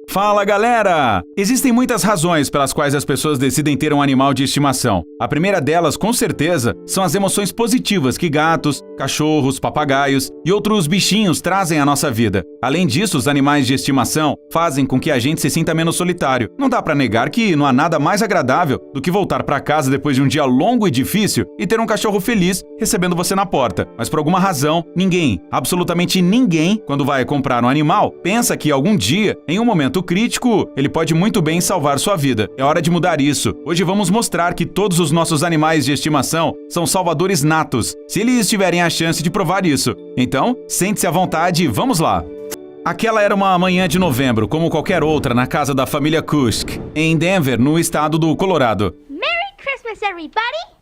Fala galera! Existem muitas razões pelas quais as pessoas decidem ter um animal de estimação. A primeira delas, com certeza, são as emoções positivas que gatos, cachorros, papagaios e outros bichinhos trazem à nossa vida. Além disso, os animais de estimação fazem com que a gente se sinta menos solitário. Não dá pra negar que não há nada mais agradável do que voltar pra casa depois de um dia longo e difícil e ter um cachorro feliz recebendo você na porta. Mas por alguma razão, ninguém, absolutamente ninguém, quando vai comprar um animal, pensa que algum dia, em um momento crítico, ele pode muito bem salvar sua vida. É hora de mudar isso. Hoje vamos mostrar que todos os nossos animais de estimação são salvadores natos, se eles tiverem a chance de provar isso. Então, sente-se à vontade e vamos lá! Aquela era uma manhã de novembro, como qualquer outra, na casa da família Kusk, em Denver, no estado do Colorado. Merry Christmas, everybody!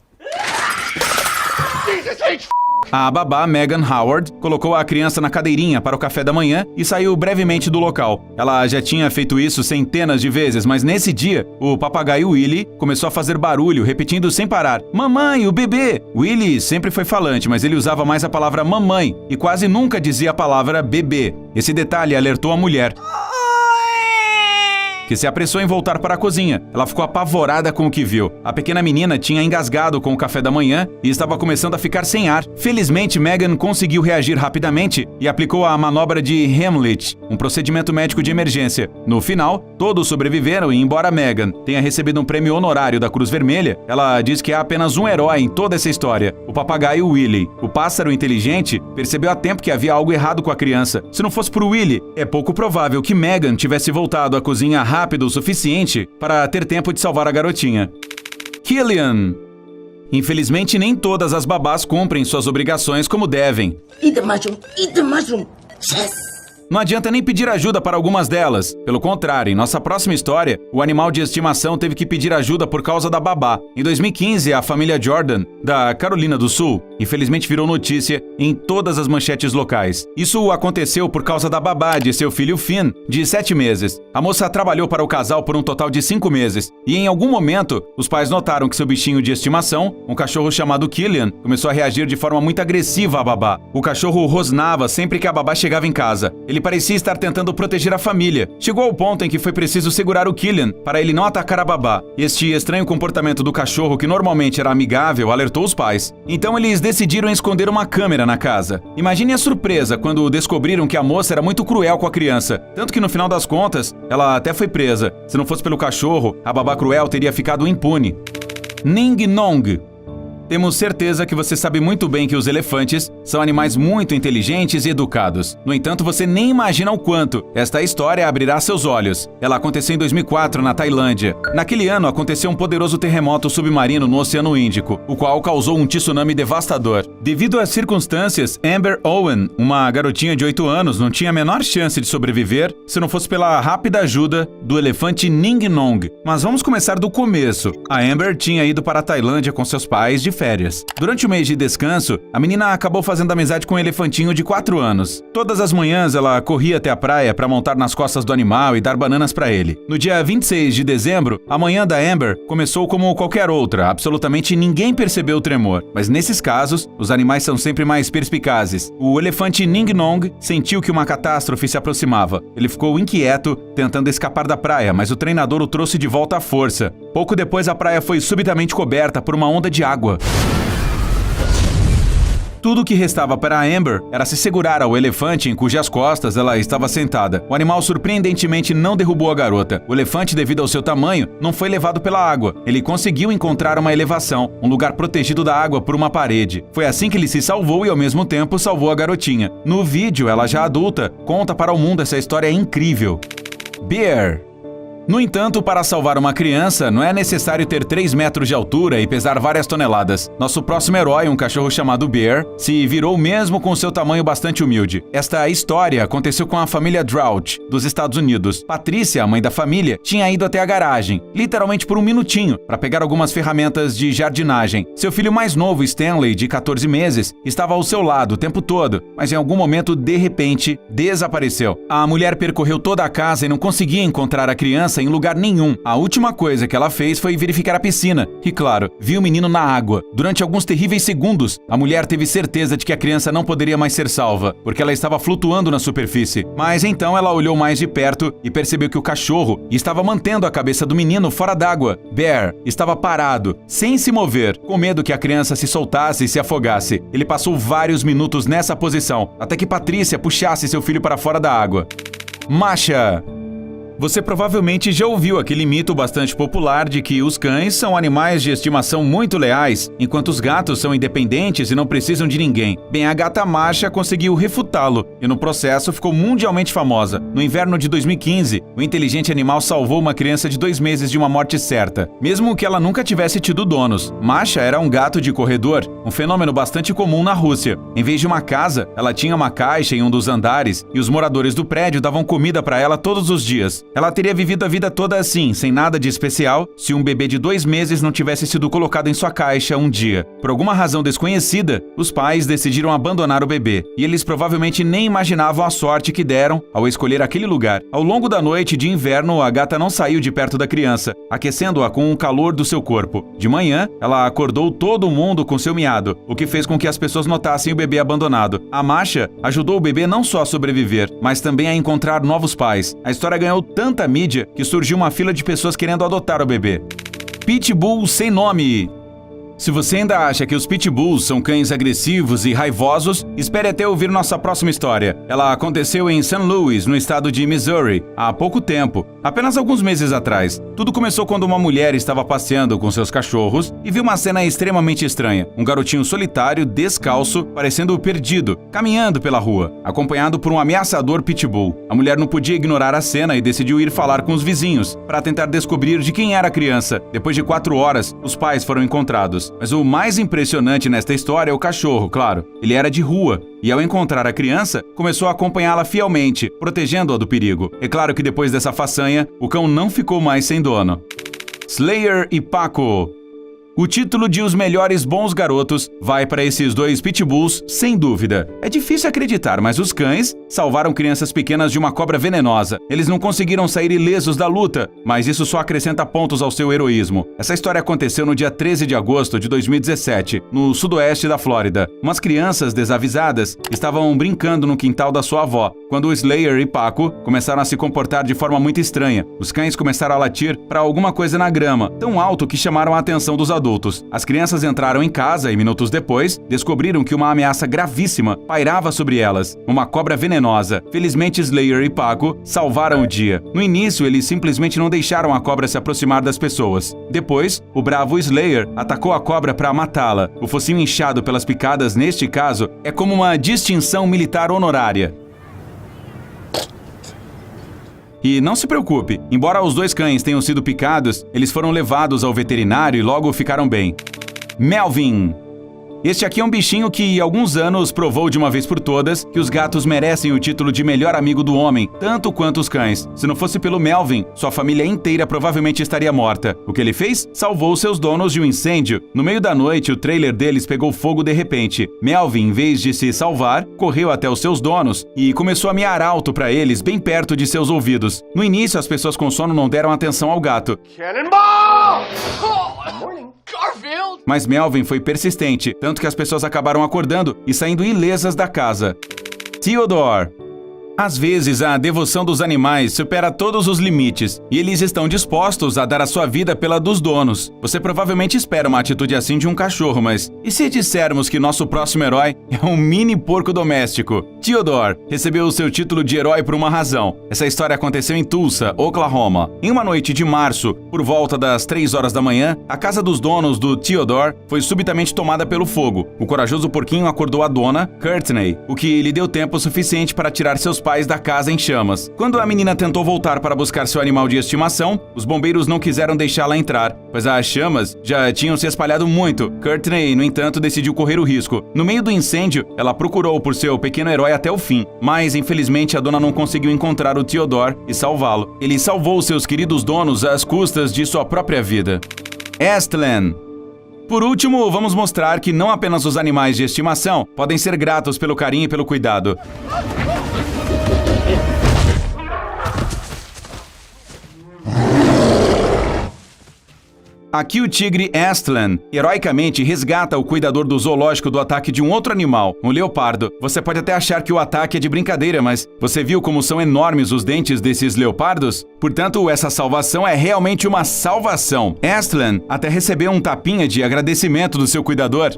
A babá Megan Howard colocou a criança na cadeirinha para o café da manhã e saiu brevemente do local. Ela já tinha feito isso centenas de vezes, mas nesse dia, o papagaio Willie começou a fazer barulho, repetindo sem parar: "Mamãe, o bebê!" Willie sempre foi falante, mas ele usava mais a palavra mamãe e quase nunca dizia a palavra bebê. Esse detalhe alertou a mulher, que se apressou em voltar para a cozinha. Ela ficou apavorada com o que viu. A pequena menina tinha engasgado com o café da manhã e estava começando a ficar sem ar. Felizmente, Megan conseguiu reagir rapidamente e aplicou a manobra de Heimlich, um procedimento médico de emergência. No final, todos sobreviveram e, embora Megan tenha recebido um prêmio honorário da Cruz Vermelha, ela diz que há apenas um herói em toda essa história: o papagaio Willie. O pássaro inteligente percebeu a tempo que havia algo errado com a criança. Se não fosse por Willie, é pouco provável que Megan tivesse voltado à cozinha rápido o suficiente para ter tempo de salvar a garotinha. Killian. Infelizmente, nem todas as babás cumprem suas obrigações como devem. Eat the mushroom. Eat the mushroom. Yes. Não adianta nem pedir ajuda para algumas delas. Pelo contrário, em nossa próxima história, o animal de estimação teve que pedir ajuda por causa da babá. Em 2015, a família Jordan, da Carolina do Sul, infelizmente virou notícia em todas as manchetes locais. Isso aconteceu por causa da babá de seu filho Finn, de 7 meses. A moça trabalhou para o casal por um total de 5 meses. E em algum momento, os pais notaram que seu bichinho de estimação, um cachorro chamado Killian, começou a reagir de forma muito agressiva à babá. O cachorro rosnava sempre que a babá chegava em casa. Ele parecia estar tentando proteger a família. Chegou ao ponto em que foi preciso segurar o Killian para ele não atacar a babá. Este estranho comportamento do cachorro, que normalmente era amigável, alertou os pais. Então eles decidiram esconder uma câmera na casa. Imagine a surpresa quando descobriram que a moça era muito cruel com a criança. Tanto que no final das contas, ela até foi presa. Se não fosse pelo cachorro, a babá cruel teria ficado impune. Ning Nong. Temos certeza que você sabe muito bem que os elefantes são animais muito inteligentes e educados. No entanto, você nem imagina o quanto esta história abrirá seus olhos. Ela aconteceu em 2004, na Tailândia. Naquele ano, aconteceu um poderoso terremoto submarino no Oceano Índico, o qual causou um tsunami devastador. Devido às circunstâncias, Amber Owen, uma garotinha de 8 anos, não tinha a menor chance de sobreviver se não fosse pela rápida ajuda do elefante Ning Nong. Mas vamos começar do começo. A Amber tinha ido para a Tailândia com seus pais de férias. Durante o mês de descanso, a menina acabou fazendo amizade com um elefantinho de 4 anos. Todas as manhãs ela corria até a praia para montar nas costas do animal e dar bananas para ele. No dia 26 de dezembro, a manhã da Amber começou como qualquer outra. Absolutamente ninguém percebeu o tremor. Mas nesses casos, os animais são sempre mais perspicazes. O elefante Ning Nong sentiu que uma catástrofe se aproximava. Ele ficou inquieto, tentando escapar da praia, mas o treinador o trouxe de volta à força. Pouco depois, a praia foi subitamente coberta por uma onda de água. Tudo o que restava para a Amber era se segurar ao elefante em cujas costas ela estava sentada. O animal surpreendentemente não derrubou a garota. O elefante, devido ao seu tamanho, não foi levado pela água. Ele conseguiu encontrar uma elevação, um lugar protegido da água por uma parede. Foi assim que ele se salvou e ao mesmo tempo salvou a garotinha. No vídeo, ela já adulta, conta para o mundo essa história incrível. Bear. No entanto, para salvar uma criança, não é necessário ter 3 metros de altura e pesar várias toneladas. Nosso próximo herói, um cachorro chamado Bear, se virou mesmo com seu tamanho bastante humilde. Esta história aconteceu com a família Drought, dos Estados Unidos. Patrícia, a mãe da família, tinha ido até a garagem, literalmente por um minutinho, para pegar algumas ferramentas de jardinagem. Seu filho mais novo, Stanley, de 14 meses, estava ao seu lado o tempo todo, mas em algum momento, de repente, desapareceu. A mulher percorreu toda a casa e não conseguia encontrar a criança criança em lugar nenhum. A última coisa que ela fez foi verificar a piscina. E claro, viu o menino na água. Durante alguns terríveis segundos, a mulher teve certeza de que a criança não poderia mais ser salva, porque ela estava flutuando na superfície. Mas então ela olhou mais de perto e percebeu que o cachorro estava mantendo a cabeça do menino fora d'água. Bear estava parado, sem se mover, com medo que a criança se soltasse e se afogasse. Ele passou vários minutos nessa posição, até que Patrícia puxasse seu filho para fora da água. Masha! Você provavelmente já ouviu aquele mito bastante popular de que os cães são animais de estimação muito leais, enquanto os gatos são independentes e não precisam de ninguém. Bem, a gata Masha conseguiu refutá-lo e no processo ficou mundialmente famosa. No inverno de 2015, o inteligente animal salvou uma criança de 2 meses de uma morte certa, mesmo que ela nunca tivesse tido donos. Masha era um gato de corredor, um fenômeno bastante comum na Rússia. Em vez de uma casa, ela tinha uma caixa em um dos andares e os moradores do prédio davam comida para ela todos os dias. Ela teria vivido a vida toda assim, sem nada de especial, se um bebê de 2 meses não tivesse sido colocado em sua caixa um dia. Por alguma razão desconhecida, os pais decidiram abandonar o bebê, e eles provavelmente nem imaginavam a sorte que deram ao escolher aquele lugar. Ao longo da noite de inverno, a gata não saiu de perto da criança, aquecendo-a com o calor do seu corpo. De manhã, ela acordou todo mundo com seu miado, o que fez com que as pessoas notassem o bebê abandonado. A Masha ajudou o bebê não só a sobreviver, mas também a encontrar novos pais. A história ganhou tanta mídia que surgiu uma fila de pessoas querendo adotar o bebê. Pitbull sem nome. Se você ainda acha que os pitbulls são cães agressivos e raivosos, espere até ouvir nossa próxima história. Ela aconteceu em St. Louis, no estado de Missouri, há pouco tempo, apenas alguns meses atrás. Tudo começou quando uma mulher estava passeando com seus cachorros e viu uma cena extremamente estranha. Um garotinho solitário, descalço, parecendo perdido, caminhando pela rua, acompanhado por um ameaçador pitbull. A mulher não podia ignorar a cena e decidiu ir falar com os vizinhos para tentar descobrir de quem era a criança. Depois de 4 horas, os pais foram encontrados. Mas o mais impressionante nesta história é o cachorro, claro. Ele era de rua e, ao encontrar a criança, começou a acompanhá-la fielmente, protegendo-a do perigo. É claro que depois dessa façanha, o cão não ficou mais sem dono. Slayer e Paco. O título de Os Melhores Bons Garotos vai para esses 2 pitbulls, sem dúvida. É difícil acreditar, mas os cães salvaram crianças pequenas de uma cobra venenosa. Eles não conseguiram sair ilesos da luta, mas isso só acrescenta pontos ao seu heroísmo. Essa história aconteceu no dia 13 de agosto de 2017, no sudoeste da Flórida. Umas crianças desavisadas estavam brincando no quintal da sua avó, quando o Slayer e Paco começaram a se comportar de forma muito estranha. Os cães começaram a latir para alguma coisa na grama, tão alto que chamaram a atenção dos adultos. As crianças entraram em casa e, minutos depois, descobriram que uma ameaça gravíssima pairava sobre elas, uma cobra venenosa. Felizmente, Slayer e Paco salvaram o dia. No início, eles simplesmente não deixaram a cobra se aproximar das pessoas. Depois, o bravo Slayer atacou a cobra para matá-la. O focinho inchado pelas picadas, neste caso, é como uma distinção militar honorária. E não se preocupe, embora os 2 cães tenham sido picados, eles foram levados ao veterinário e logo ficaram bem. Melvin. Este aqui é um bichinho que, há alguns anos, provou de uma vez por todas que os gatos merecem o título de melhor amigo do homem, tanto quanto os cães. Se não fosse pelo Melvin, sua família inteira provavelmente estaria morta. O que ele fez? Salvou seus donos de um incêndio. No meio da noite, o trailer deles pegou fogo de repente. Melvin, em vez de se salvar, correu até os seus donos e começou a miar alto para eles, bem perto de seus ouvidos. No início, as pessoas com sono não deram atenção ao gato. Cannonball! Oh, morning, Garfield! Mas Melvin foi persistente, tanto que as pessoas acabaram acordando e saindo ilesas da casa. Theodore. Às vezes, a devoção dos animais supera todos os limites, e eles estão dispostos a dar a sua vida pela dos donos. Você provavelmente espera uma atitude assim de um cachorro, mas e se dissermos que nosso próximo herói é um mini porco doméstico? Theodore recebeu o seu título de herói por uma razão. Essa história aconteceu em Tulsa, Oklahoma. Em uma noite de março, por volta das 3 horas da manhã, a casa dos donos do Theodore foi subitamente tomada pelo fogo. O corajoso porquinho acordou a dona, Courtney, o que lhe deu tempo suficiente para tirar seus pais da casa em chamas. Quando a menina tentou voltar para buscar seu animal de estimação, os bombeiros não quiseram deixá-la entrar, pois as chamas já tinham se espalhado muito. Courtney, no entanto, decidiu correr o risco. No meio do incêndio, ela procurou por seu pequeno herói até o fim, mas infelizmente a dona não conseguiu encontrar o Theodore e salvá-lo. Ele salvou seus queridos donos às custas de sua própria vida. Estlen. Por último, vamos mostrar que não apenas os animais de estimação podem ser gratos pelo carinho e pelo cuidado. Aqui o tigre Astlan heroicamente resgata o cuidador do zoológico do ataque de um outro animal, um leopardo. Você pode até achar que o ataque é de brincadeira, mas você viu como são enormes os dentes desses leopardos? Portanto, essa salvação é realmente uma salvação. Astlan até recebeu um tapinha de agradecimento do seu cuidador.